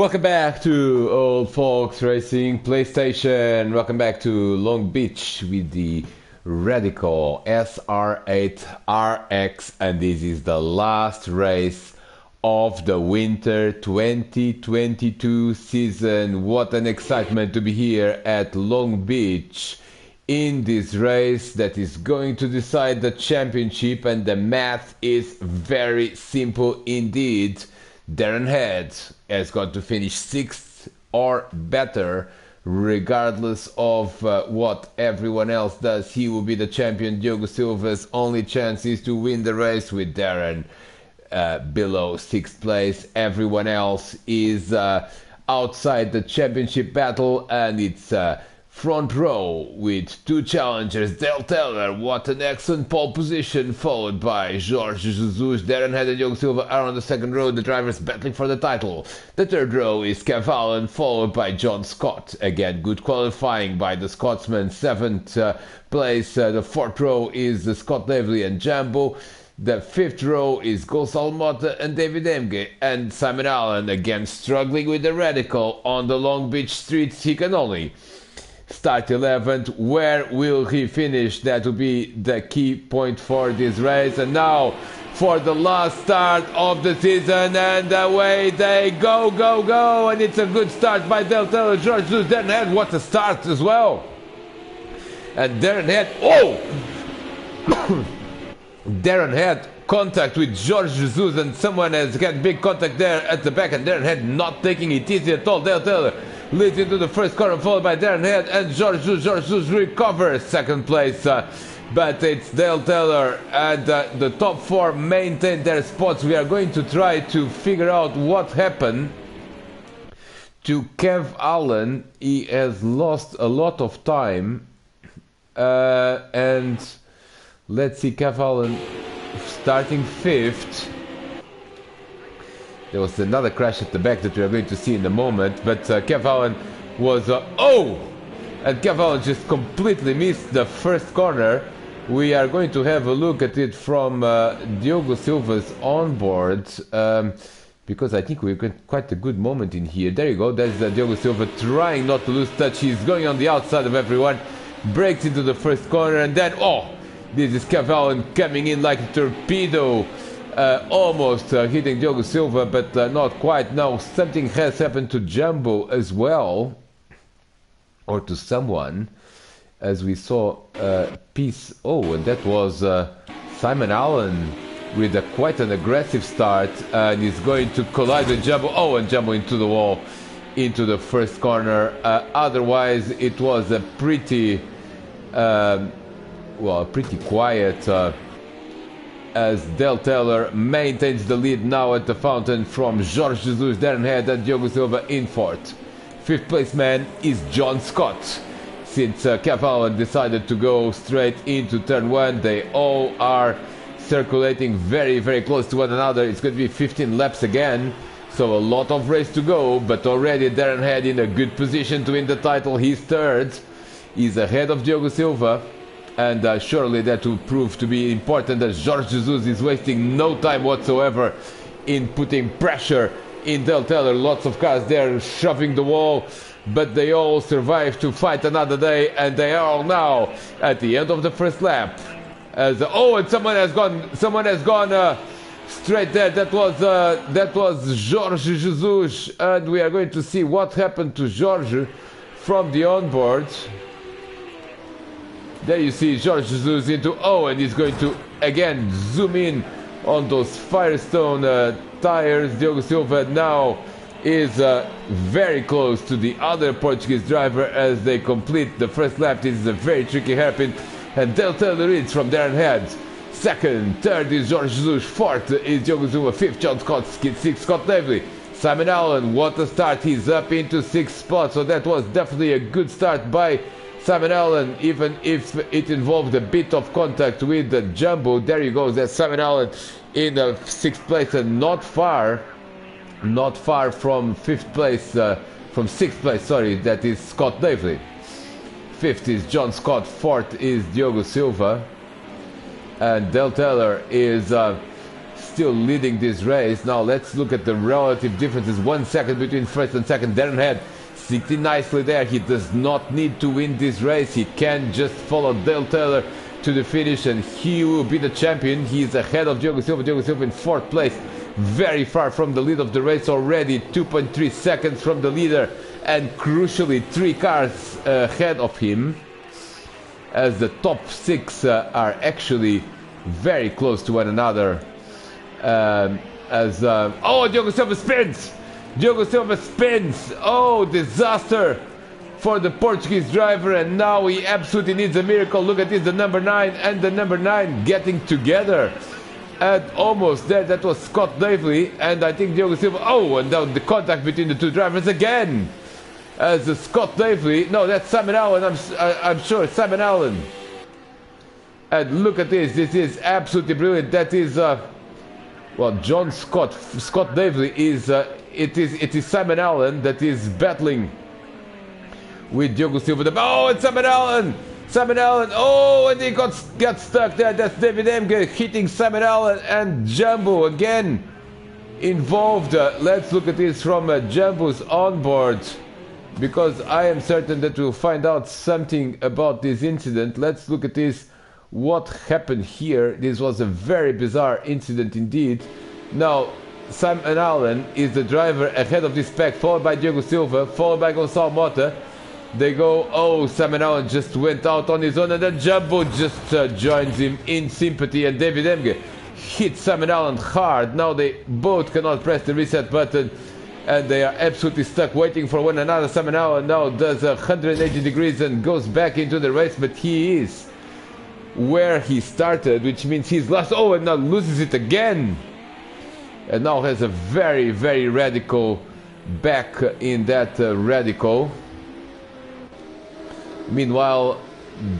Welcome back to Old Folks Racing PlayStation. Welcome back to Long Beach with the Radical SR8-RX, and this is the last race of the winter 2022 season. What an excitement to be here at Long Beach in this race that is going to decide the championship, and the math is very simple indeed. Darren Head has got to finish 6th or better, regardless of what everyone else does. He will be the champion. Diogo Silva's only chance is to win the race, with Darren below 6th place. Everyone else is outside the championship battle, and it's front row with two challengers. Dale Taylor, what an excellent pole position, followed by Jorge Jesus. Darren Head and Diogo Silva are on the second row, the drivers battling for the title. The third row is Kev Allen, followed by John Scott. Again, good qualifying by the Scotsman. 7th place. The fourth row is Scott Lively and Jambo. The fifth row is Gonçalo Mota and David Emge, and Simon Allen, again struggling with the Radical on the Long Beach streets. He can only start 11th. Where will he finish? That will be the key point for this race. And now for the last start of the season, and away they go, and it's a good start by Dale Taylor. George Jesus, Darren Head, what a start as well. And Darren Head, Darren Head contact with Jorge Jesus, and someone has got big contact there at the back, and Darren Head not taking it easy at all. Dale Taylor leads into the first corner, followed by Darren Head and Jorge Jesus. Jorge Jesus recovers 2nd place, but it's Dale Taylor, and the top 4 maintain their spots. We are going to try to figure out what happened to Kev Allen. He has lost a lot of time, and let's see, Kev Allen starting 5th. There was another crash at the back that we are going to see in a moment, but Kev Allen was... and Kev Allen just completely missed the first corner. We are going to have a look at it from Diogo Silva's onboard, because I think we've got quite a good moment in here. There you go, there's Diogo Silva trying not to lose touch. He's going on the outside of everyone, breaks into the first corner, and then, this is Kev Allen coming in like a torpedo. Almost hitting Diogo Silva, but not quite. Now something has happened to Jumbo as well, or to someone, as we saw Peace. And that was Simon Allen with quite an aggressive start, and he's going to collide with Jumbo. And Jumbo into the wall, into the first corner. Otherwise, it was a pretty quiet, as Dale Taylor maintains the lead now at the fountain from Jorge Jesus, Darren Head and Diogo Silva in 4th. 5th place man is John Scott. Since Kev Allen decided to go straight into turn 1, they all are circulating very, very close to one another. It's going to be 15 laps again, so a lot of race to go, but already Darren Head in a good position to win the title. He's 3rd. He's ahead of Diogo Silva. And surely that will prove to be important, as Jorge Jesus is wasting no time whatsoever in putting pressure in Dale Taylor. Lots of cars there shoving the wall, but they all survive to fight another day, and they are all now at the end of the first lap. As and someone has gone straight there. That was Jorge Jesus, and we are going to see what happened to Jorge from the onboard. There you see Jorge Jesus into and he's going to again zoom in on those Firestone tires. Diogo Silva now is very close to the other Portuguese driver as they complete the first lap. This is a very tricky hairpin, and Dale Taylor leads from Darren Head. 2nd, 3rd is Jorge Jesus, 4th is Diogo Silva, 5th John Scott, 6th Scott Lively. Simon Allen, what a start, he's up into 6th spot, so that was definitely a good start by Simon Allen, even if it involved a bit of contact with the Jumbo. There you go, that's Simon Allen in 6th place, and not far from 5th place, from 6th place, sorry, that is Scott Lively. 5th is John Scott, 4th is Diogo Silva, and Dale Taylor is still leading this race. Now let's look at the relative differences. 1 second between first and second. Darren Head sitting nicely there. He does not need to win this race. He can just follow Dale Taylor to the finish and he will be the champion. He is ahead of Diogo Silva. Diogo Silva in 4th place, very far from the lead of the race already. 2.3 seconds from the leader, and crucially 3 cars ahead of him, as the top 6 are actually very close to one another. Oh, Diogo Silva spins! Diogo Silva spins! Oh, disaster for the Portuguese driver, and now he absolutely needs a miracle. Look at this, the number 9 and the number 9 getting together. And almost there, that was Scott Davely, and I think Diogo Silva. Oh, and now the contact between the two drivers again. As Scott Davely, no, that's Simon Allen, I'm sure, Simon Allen. And look at this is absolutely brilliant. That is, well, Scott Davely is, it is Simon Allen that is battling with Diogo Silva. Oh, it's Simon Allen! Simon Allen, oh, and he got stuck there. That's David Emge hitting Simon Allen, and Jumbo again involved. Let's look at this from Jumbo's onboard, because I am certain that we'll find out something about this incident. Let's look at this. What happened here? This was a very bizarre incident indeed. Now, Simon Allen is the driver ahead of this pack, followed by Diogo Silva, followed by Gonçalo Mota. They go, oh, Simon Allen just went out on his own, and then Jumbo just joins him in sympathy, and David Emge hits Simon Allen hard. Now they both cannot press the reset button, and they are absolutely stuck waiting for one another. Simon Allen now does 180 degrees and goes back into the race, but he is where he started, which means he's lost. Oh, and now loses it again, and now has a very, very radical back in that radical. Meanwhile,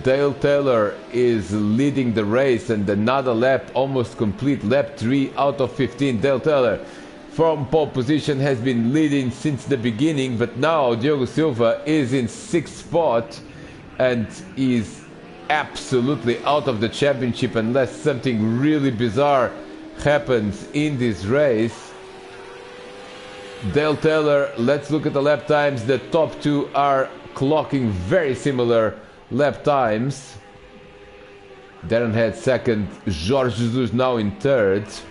Dale Taylor is leading the race, and another lap, almost complete, lap 3 out of 15. Dale Taylor from pole position has been leading since the beginning, but now Diogo Silva is in 6th spot and is absolutely out of the championship unless something really bizarre happens in this race. Dale Taylor, let's look at the lap times. The top 2 are clocking very similar lap times. Darren Head 2nd, Jorge Jesus now in 3rd.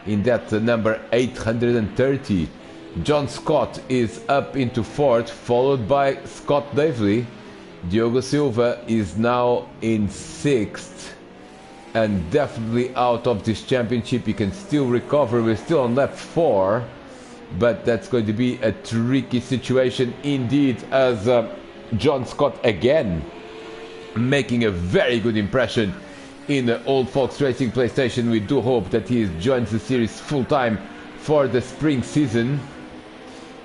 In that number 830. John Scott is up into 4th, followed by Scott Davely. Diogo Silva is now in 6th and definitely out of this championship. He can still recover. We're still on lap 4. But that's going to be a tricky situation indeed, as John Scott again making a very good impression in the Old Folks Racing PlayStation. We do hope that he joins the series full-time for the spring season,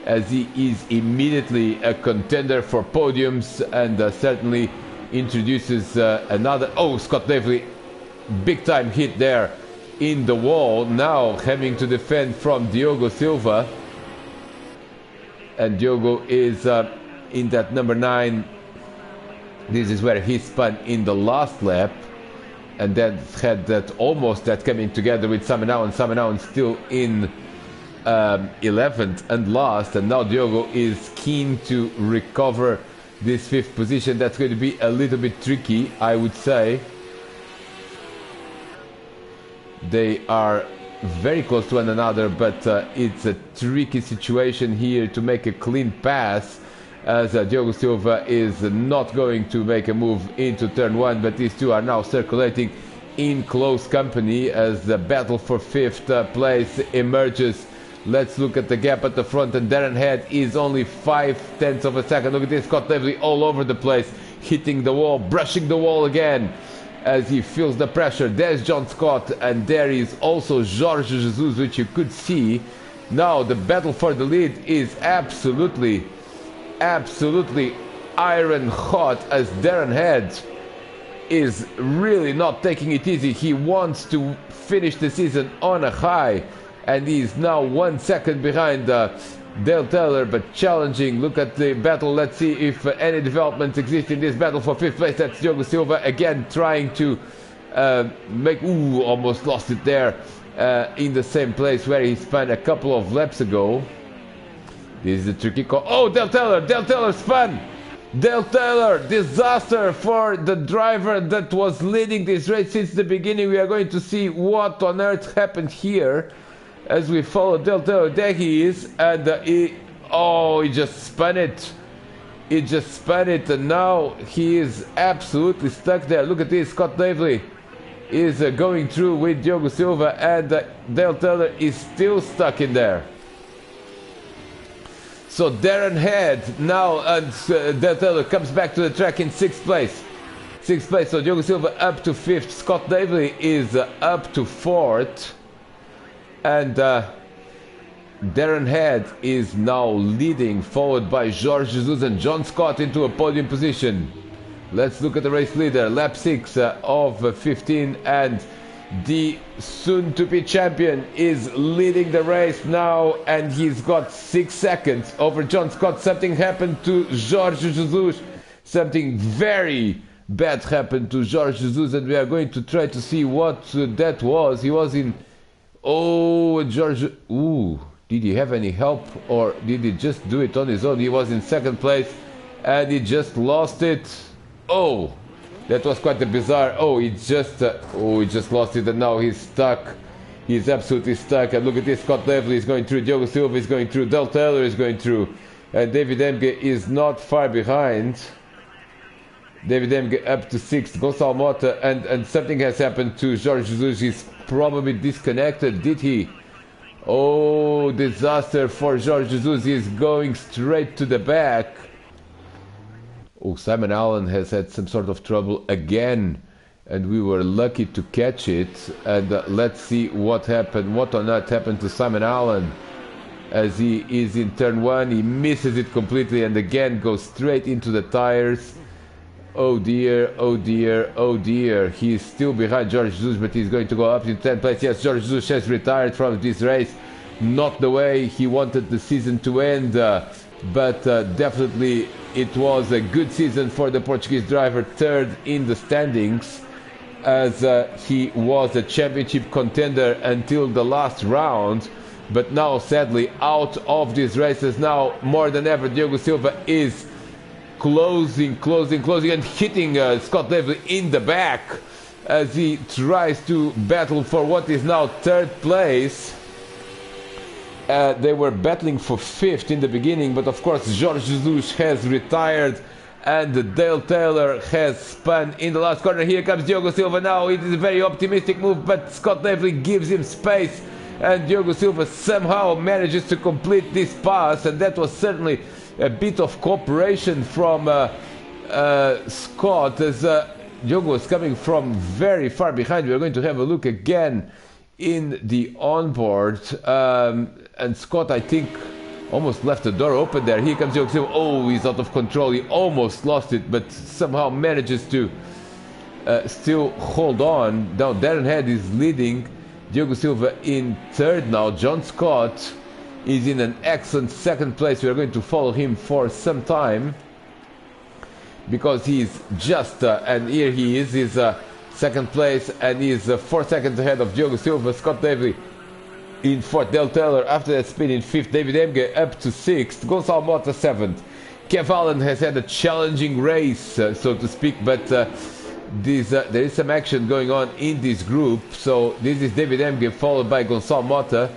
as he is immediately a contender for podiums, and certainly introduces another. Oh, Scott Davely, big time hit there in the wall, now having to defend from Diogo Silva. And Diogo is in that number 9. This is where he spun in the last lap, and then had that almost that coming together with Simon Allen. Simon Allen still in 11th and last, and now Diogo is keen to recover this 5th position. That's going to be a little bit tricky, I would say. They are very close to one another, but it's a tricky situation here to make a clean pass, as Diogo Silva is not going to make a move into turn 1, but these two are now circulating in close company as the battle for 5th place emerges. Let's look at the gap at the front, and Darren Head is only 0.5 of a second. Look at this, Scott Davely all over the place, hitting the wall, brushing the wall again as he feels the pressure. There's John Scott, and there is also Jorge Jesus, which you could see. Now the battle for the lead is absolutely iron hot, as Darren Head is really not taking it easy. He wants to finish the season on a high, and he's now 1 second behind Dale Taylor, but challenging. Look at the battle. Let's see if any developments exist in this battle for 5th place. That's Diogo Silva again trying to Almost lost it there in the same place where he spun a couple of laps ago. This is a tricky call. Oh, Del Taylor spun. Del Taylor, disaster for the driver that was leading this race since the beginning. We are going to see what on earth happened here as we follow Del Taylor. There he is, and he just spun it. He just spun it, and now he is absolutely stuck there. Look at this. Scott Davely is going through with Diogo Silva, and Del Taylor is still stuck in there. So Darren Head now, and Del Taylor comes back to the track in 6th place. 6th place, so Diogo Silva up to 5th. Scott Davely is up to 4th. And Darren Head is now leading, followed by Jorge Jesus and John Scott into a podium position. Let's look at the race leader, lap 6 of 15, and the soon-to-be champion is leading the race now, and he's got 6 seconds over John Scott. Something happened to Jorge Jesus. Something very bad happened to Jorge Jesus, and we are going to try to see what that was. He was in... Oh, Jorge... Ooh, did he have any help, or did he just do it on his own? He was in 2nd place, and he just lost it. Oh, that was quite a bizarre... he just lost it, and now he's stuck. He's absolutely stuck. And look at this, Scott Davely is going through, Diogo Silva is going through, Del Taylor is going through, and David Emge is not far behind. David Emge up to 6th, Gonçalo Mota, and something has happened to Jorge Jesus. He's probably disconnected, did he? Oh, disaster for Jorge Jesus. He's going straight to the back. Oh, Simon Allen has had some sort of trouble again, and we were lucky to catch it. And let's see what happened, what on earth happened to Simon Allen. As he is in turn 1, he misses it completely and again goes straight into the tires. Oh dear, oh dear, oh dear. He's still behind Jorge Jesus, but he's going to go up in 10th place. Yes, Jorge Jesus has retired from this race. Not the way he wanted the season to end, but definitely it was a good season for the Portuguese driver, 3rd in the standings, as he was a championship contender until the last round. But now, sadly, out of these races now, more than ever, Diogo Silva is closing, and hitting Scott Davely in the back as he tries to battle for what is now 3rd place. They were battling for 5th in the beginning, but of course Jorge Jesus has retired and Dale Taylor has spun in the last corner. Here comes Diogo Silva now. It is a very optimistic move, but Scott Davely gives him space, and Diogo Silva somehow manages to complete this pass, and that was certainly a bit of cooperation from Scott, as Diogo was coming from very far behind. We are going to have a look again in the onboard, and Scott, I think, almost left the door open there. Here comes Diogo Silva. Oh, he's out of control. He almost lost it, but somehow manages to still hold on. Now Darren Head is leading, Diogo Silva in 3rd now. John Scott is in an excellent 2nd place. We are going to follow him for some time because he's just, and here he is, he's 2nd place, and he's 4 seconds ahead of Diogo Silva. Scott Davely in 4th, Del Taylor after that spin in 5th, David Emge up to 6th, Gonçalo Mota 7th. Kev Allen has had a challenging race, so to speak, but there is some action going on in this group. So this is David Emge followed by Gonçalo Mota,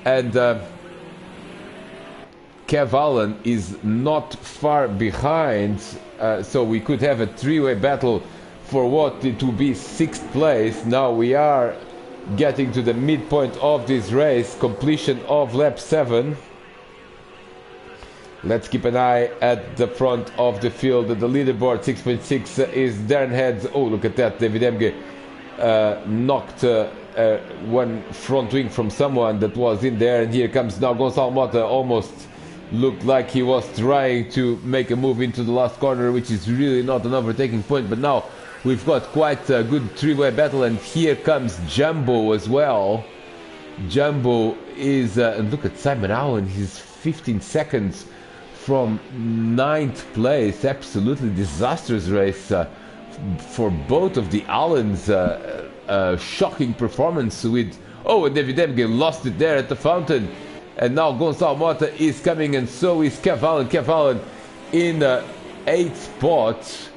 and Kev Allen is not far behind, so we could have a 3-way battle for what it will be 6th place. Now we are getting to the midpoint of this race, completion of lap 7. Let's keep an eye at the front of the field. The leaderboard 6.6 is Darren Heads. Oh, look at that. David Emge knocked one front wing from someone that was in there. And here comes now Gonçalo Mota. Almost looked like he was trying to make a move into the last corner, which is really not an overtaking point. But now we've got quite a good 3-way battle. And here comes Jumbo as well. Jumbo is, look at Simon Allen. He's 15 seconds from 9th place. Absolutely disastrous race for both of the Allens, shocking performance with... Oh, and David Emge lost it there at the fountain. And now Gonçalo Mota is coming, and so is Kev Allen. Kev Allen in 8th spot.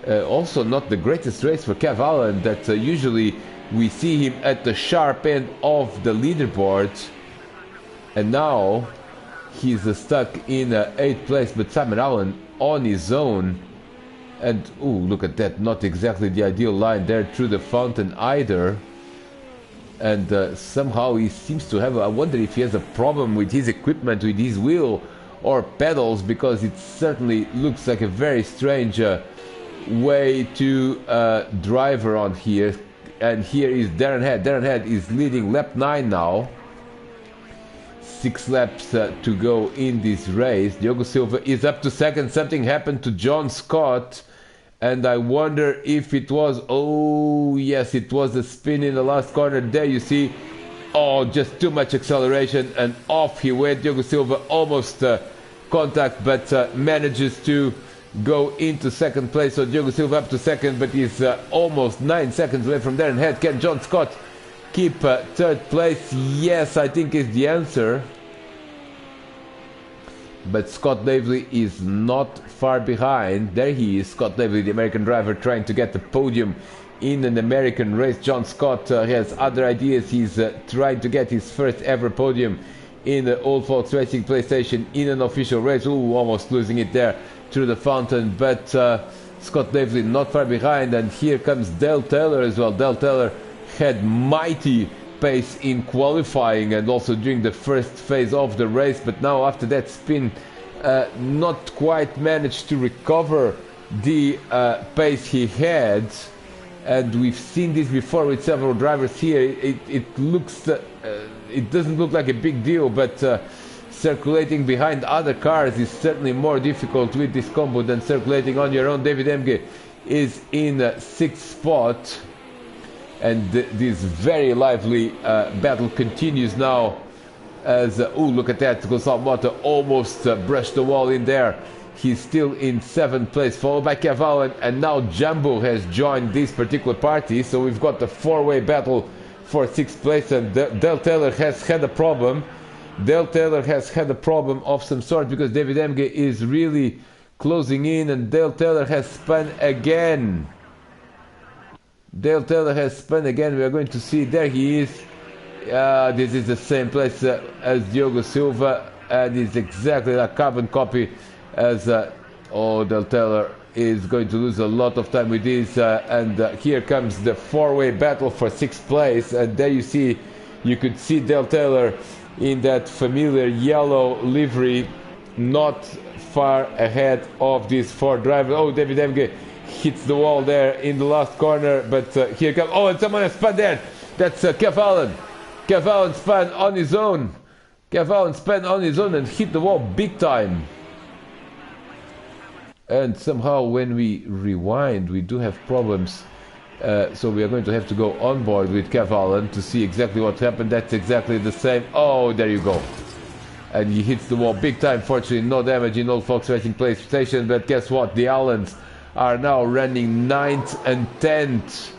Also not the greatest race for Kev Allen, that usually we see him at the sharp end of the leaderboard. And now he's stuck in 8th place, but Simon Allen on his own. And, ooh, look at that, not exactly the ideal line there through the fountain either. And somehow he seems to have, I wonder if he has a problem with his equipment, with his wheel or pedals, because it certainly looks like a very strange way to drive around here. And here is Darren Head. Darren Head is leading lap 9 now. 6 laps to go in this race. Diogo Silva is up to second. Something happened to John Scott, and I wonder if it was... Oh yes, it was a spin in the last corner. There you see. Oh, just too much acceleration, and off he went. Diogo Silva almost contact, but manages to go into second place. So Diogo Silva up to second, but he's almost 9 seconds away from Darren Head. Can John Scott keep third place? Yes, I think is the answer. But Scott Davely is not far behind. There he is, Scott Davely, the American driver, trying to get the podium in an American race. John Scott has other ideas. He's trying to get his first ever podium in the Old Folks Racing PlayStation in an official race. Ooh, almost losing it there through the fountain. But Scott Davely not far behind. And here comes Dale Taylor as well. Dale Taylor had mighty pace in qualifying and also during the first phase of the race, but now after that spin not quite managed to recover the pace he had. And we've seen this before with several drivers here. It looks it doesn't look like a big deal, but circulating behind other cars is certainly more difficult with this combo than circulating on your own. David Emge is in 6th spot. And this very lively battle continues now as... oh, look at that. Gonçalo Mota almost brushed the wall in there. He's still in 7th place, followed by Kev Allen. And now Jumbo has joined this particular party. So we've got the 4-way battle for 6th place. And Dale Taylor has had a problem. Dale Taylor has had a problem of some sort, because David Emge is really closing in. And Dale Taylor has spun again. Dale Taylor has spun again. We are going to see. There he is. This is the same place as Diogo Silva, and it's exactly a carbon copy as... oh, Dale Taylor is going to lose a lot of time with this. And here comes the 4-way battle for 6th place. And there you see, you could see Dale Taylor in that familiar yellow livery, not far ahead of these 4 drivers. Oh, David Emge hits the wall there in the last corner, but here comes... Oh, and someone has spun there. That's Kev Allen. Kev Allen spun on his own. Kev Allen spun on his own and hit the wall big time. And somehow when we rewind, we do have problems. So we are going to have to go on board with Kev Allen to see exactly what happened. That's exactly the same. Oh, there you go. And he hits the wall big time. Fortunately, no damage in Old Fox Racing PlayStation. But guess what? The Allens are now running 9th and 10th.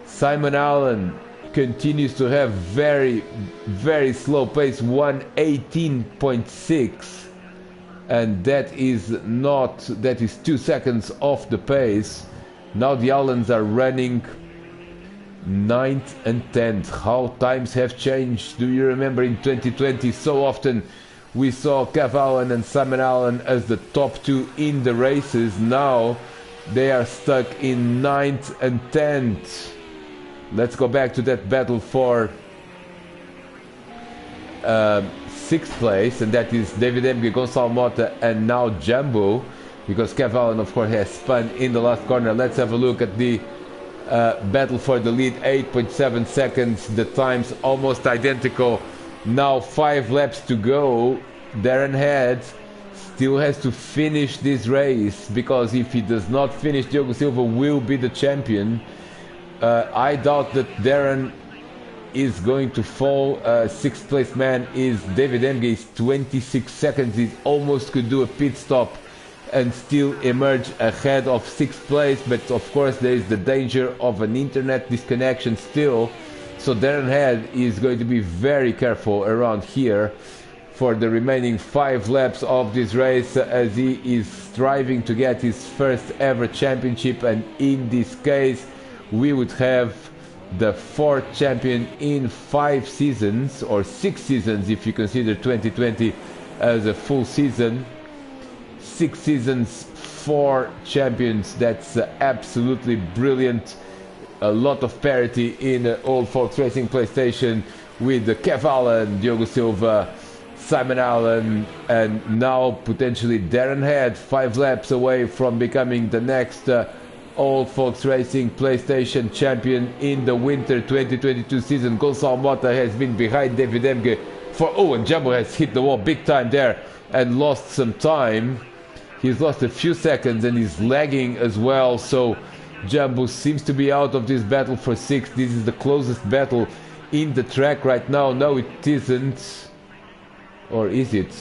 Simon Allen continues to have very, very slow pace, 1:18.6, and that is 2 seconds off the pace. Now the Allens are running 9th and 10th. How times have changed. Do you remember in 2020 so often we saw Kev Allen and Simon Allen as the top 2 in the races? Now they are stuck in 9th and 10th. Let's go back to that battle for 6th place, and that is David Emge, Gonçalo Mota, and now Jumbo, because Kev Allen, of course, has spun in the last corner. Let's have a look at the battle for the lead. 8.7 seconds, the times almost identical. Now 5 laps to go. Darren Head still has to finish this race, because if he does not finish, Diogo Silva will be the champion. I doubt that Darren is going to fall. 6th place man is David Emge. Is 26 seconds. He almost could do a pit stop and still emerge ahead of 6th place, but of course there is the danger of an internet disconnection still, so Darren Head is going to be very careful around here for the remaining 5 laps of this race, as he is striving to get his first ever championship, and in this case we would have the 4th champion in 5 seasons, or 6 seasons if you consider 2020 as a full season. 6 seasons, 4 champions. That's absolutely brilliant. A lot of parity in Old Folks Racing PlayStation with Kev Allen, Diogo Silva, Simon Allen, and now potentially Darren Head, 5 laps away from becoming the next Old Folks Racing PlayStation champion in the winter 2022 season. Gonçalo Mota has been behind David Emge for... Oh, and Jumbo has hit the wall big time there and lost some time. He's lost a few seconds and he's lagging as well, so Jumbo seems to be out of this battle for 6th. This is the closest battle in the track right now. No, it isn't. Or is it?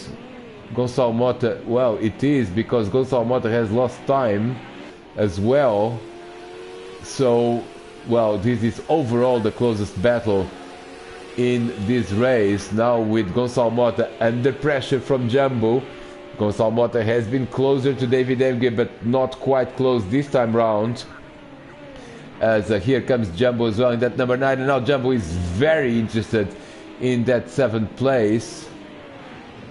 Gonçalo Mota... Well, it is, because Gonçalo Mota has lost time as well. So, well, this is overall the closest battle in this race. Now with Gonçalo Mota under pressure from Jumbo. Gonçalo Mota has been closer to David Emge, but not quite close this time round. As here comes Jumbo as well in that number 9, and now Jumbo is very interested in that 7th place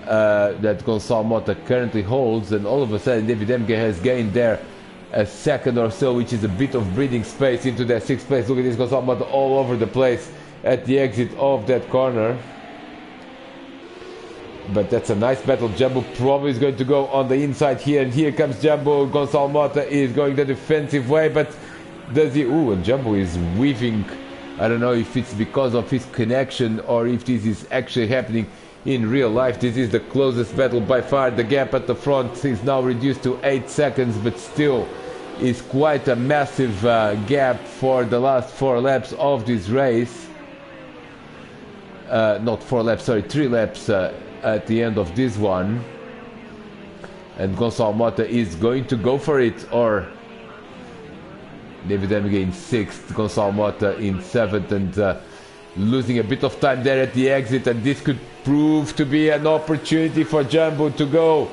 that Gonçalo Mota currently holds, and all of a sudden David Emge has gained there a second or so, which is a bit of breathing space into that 6th place. Look at this, Gonçalo Mota all over the place at the exit of that corner. But that's a nice battle. Jumbo probably is going to go on the inside here, and here comes Jumbo. Gonçalo Mota is going the defensive way, but does he... Ooh, and Jumbo is weaving. I don't know if it's because of his connection or if this is actually happening in real life. This is the closest battle by far. The gap at the front is now reduced to 8 seconds, but still is quite a massive gap for the last 4 laps of this race. Not 4 laps, sorry, 3 laps at the end of this one. And Gonçalo Mota is going to go for it, or David Emge in 6th, Gonçalo Mota in 7th, and losing a bit of time there at the exit, and this could prove to be an opportunity for Jumbo to go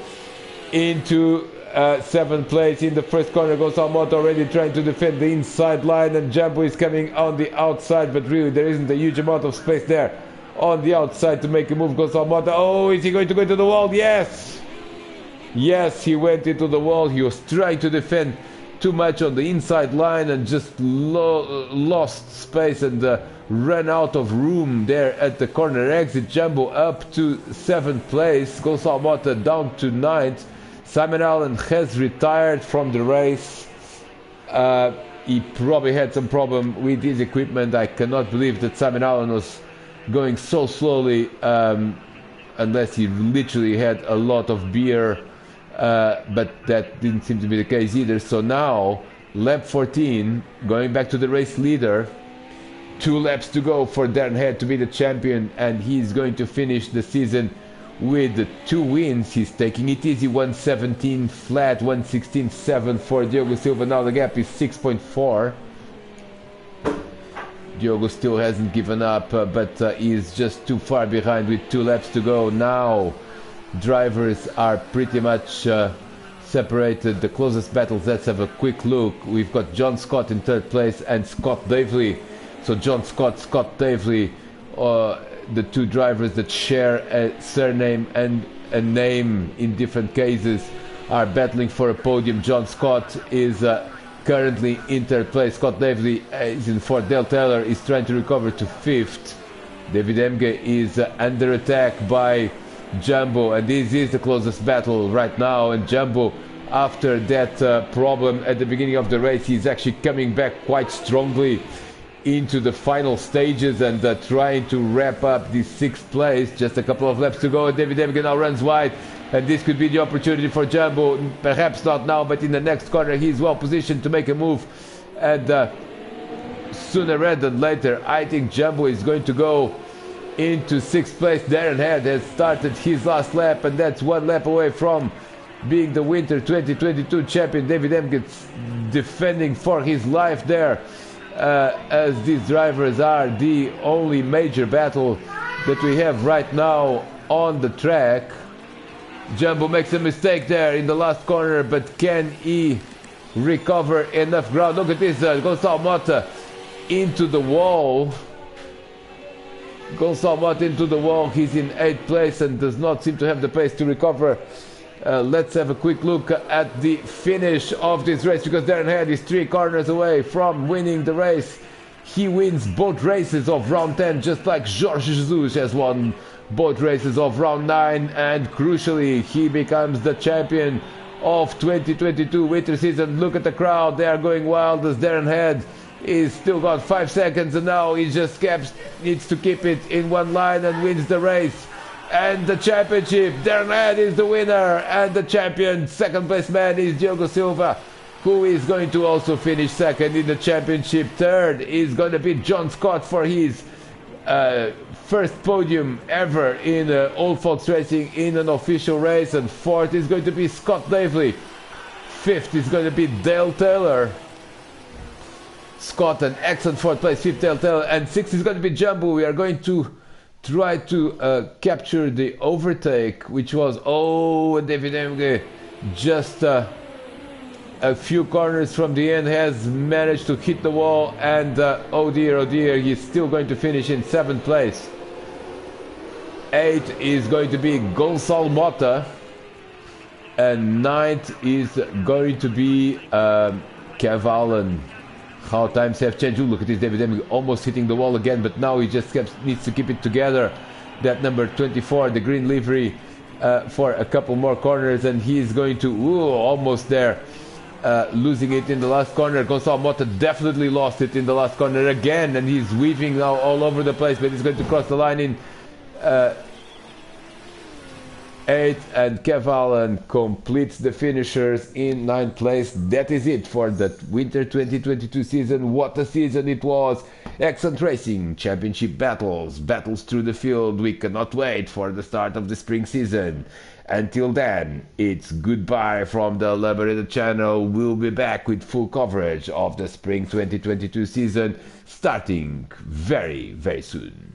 into 7th place in the first corner. Gonçalo Mota already trying to defend the inside line, and Jumbo is coming on the outside, but really there isn't a huge amount of space there on the outside to make a move. Gonçalo Mota, oh, is he going to go into the wall? Yes! Yes, he went into the wall. He was trying to defend too much on the inside line and just lost space and ran out of room there at the corner exit. Jumbo up to 7th place. Gonçalo Mota down to 9th. Simon Allen has retired from the race. He probably had some problem with his equipment. I cannot believe that Simon Allen was going so slowly, unless he literally had a lot of beer, but that didn't seem to be the case either. So now lap 14, going back to the race leader, 2 laps to go for Darren Head to be the champion, and he's going to finish the season with 2 wins. He's taking it easy, 117 flat, 116.7 for Diogo Silva. Now the gap is 6.4. Diogo still hasn't given up, but is just too far behind with 2 laps to go. Now drivers are pretty much separated. The closest battles, let's have a quick look. We've got John Scott in 3rd place and Scott Davely. So John Scott, Scott Davely, the 2 drivers that share a surname and a name in different cases, are battling for a podium. John Scott is currently in 3rd place. Scott Davely is in 4th. Dale Taylor is trying to recover to 5th. David Emge is under attack by Jumbo, and this is the closest battle right now. And Jumbo, after that problem at the beginning of the race, he's actually coming back quite strongly into the final stages and trying to wrap up this 6th place. Just a couple of laps to go, and David Emge now runs wide, and this could be the opportunity for Jumbo. Perhaps not now, but in the next corner he's well positioned to make a move, and sooner rather than later I think Jumbo is going to go into 6th place. Darren Head has started his last lap, and that's 1 lap away from being the Winter 2022 champion. David M gets defending for his life there, as these drivers are the only major battle that we have right now on the track. Jumbo makes a mistake there in the last corner, but can he recover enough ground? Look at this, Gonçalo Mota into the wall. Gonçalo Mota into the wall. He's in 8th place and does not seem to have the pace to recover. Let's have a quick look at the finish of this race, because Darren Head is 3 corners away from winning the race. He wins both races of round 10, just like Jorge Jesus has won both races of round 9, and crucially he becomes the champion of 2022 winter season. Look at the crowd, they are going wild as Darren Head is still got 5 seconds, and now he just needs to keep it in one line and wins the race. And the championship, Darren Head is the winner, and the champion, second place man, is Diogo Silva, who is going to also finish second in the championship. Third is going to be John Scott for his first podium ever in Old Folks Racing in an official race, and fourth is going to be Scott Davely. Fifth is going to be Dale Taylor. Scott, an excellent fourth place, fifth Dale Taylor, and sixth is going to be Jumbo. We are going to try to capture the overtake, which was, and David Emge just a few corners from the end has managed to hit the wall, and oh dear, he's still going to finish in 7th place. 8th is going to be Gonçalo Mota, and 9th is going to be Cavallan. How times have changed. Look at this, David Emig almost hitting the wall again, but now he just needs to keep it together. That number 24, the green livery, for a couple more corners, and he's going to, almost there, losing it in the last corner. Gonçalo Mota definitely lost it in the last corner again, and he's weaving now all over the place, but he's going to cross the line in 8th, and Cavallan completes the finishers in 9th place. That is it for the Winter 2022 season. What a season it was! Excellent racing, championship battles through the field. We cannot wait for the start of the spring season. Until then, it's goodbye from the Labareda channel. We'll be back with full coverage of the spring 2022 season starting very, very soon.